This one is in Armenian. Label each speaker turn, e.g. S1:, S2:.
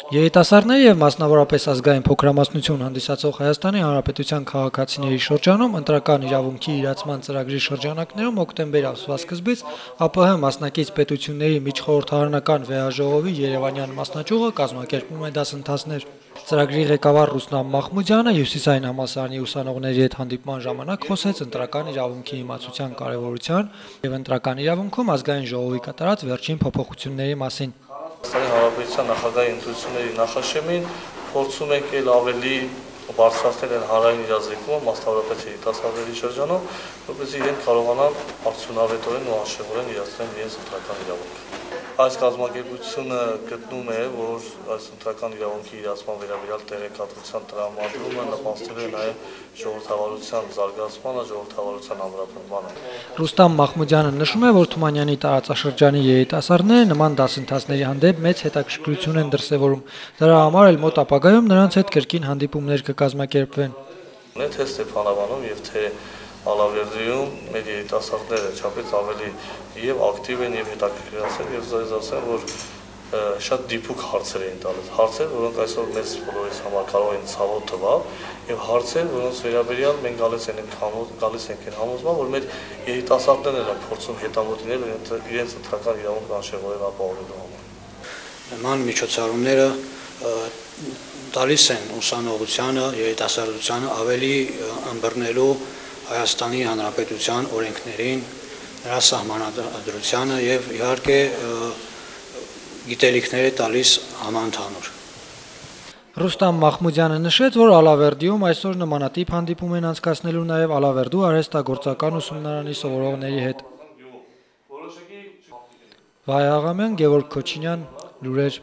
S1: Երիտասարդների եւ մասնավորապես ազգային փոքրամասնություն հանդիսացող Հայաստանի Հանրապետության քաղաքացիների շրջանում ընտրական իրավունքի իրացման ծրագրի շրջանակներում հոկտեմբեր ամսվա սկզբից ԱՊՀ մասնակից պետությունների միջխորհրդարանական վեհաժողովի երևանյան մասնաճյուղը կազմակերպում է դասընթացներ։ Ծրագրի ղեկավար Ռուստամ Մախմուդյանը Հյուսիսային համալսարանի ուսանողների հետ հանդիպման ժամանակ խոսեց ընտրական իրավունքի իմացության կարևորության եւ ընտրական իրավունքում ազգային ժողովի կատարած վերջին փոփոխությունների մասին։
S2: Հայաստանի Հանրապետության նախագահի ընտրությունների նախաշեմին փորձում ենք ավելի բարձրացնել են հանրային իրազեկումը, մասնավորապես երիտասարդների շրջանում, որպեսզի իրենք կարողանան արդյունավետորեն ու անշեղորեն իրացնել իրենց ընտրական իրավունքը։ Այս կազմակերպությունը գտնում է, որ այս ընտրական իրավունքի իրացման վերաբերյալ տեղեկատվության տրամադրումը նպաստելու է նաև ժողովրդավարության զարգացմանը, ժողովրդավարության ամրապնդմանը։
S1: Ռուստամ Մախմուդյանը նշում է, որ Թումանյանի տարածաշրջանի երիտասարդները նման դասընթացների հանդեպ մեծ հետաքրքրություն են դրսևորում։ Դրա համար էլ մոտ ապագայում նրանց հետ կրկին հանդիպումներ կկազմակերպվեն։
S2: Թե Ստեփանավանում եւ թե Ալավերդիում մեր երիտասարդները չափից ավելի եւ ակտիվ են եւ հետաքրքրացել եւ զայս ասեմ, որ շատ դիպուկ հարցեր էին տալիս, հարցեր, որոնք այսօր մեծ բոլորիս համար կարող են ցավոտ թվալ եւ հարցեր, որոնց վերաբերյալ մենք գալիս ենք այն համոզման, որ մեր երիտասարդներն են փորձում հետամուտ լինել իրենց ընտրական իրավունքն անշեղորեն ապահովելու համար։
S3: Նման միջոցառումները տալիս են ուսանողությանը, երիտասարդությանը ավելի ըմբռնելու Հայաստանի Հանրապետության օրենքներին, նրա սահմանադրությանը եւ իհարկե գիտելիքներ է տալիս համընդհանուր։
S1: Ռուստամ Մախմուդյանը նշեց, որ Ալավերդիում այսօր նմանատիպ հանդիպում են անցկացնելու նաև Ալավերդու արհեստագործական ուսումնարանի սովորողների հետ։ Վայ Աղամյան, Գևորգ Քոչինյան, լուրեր։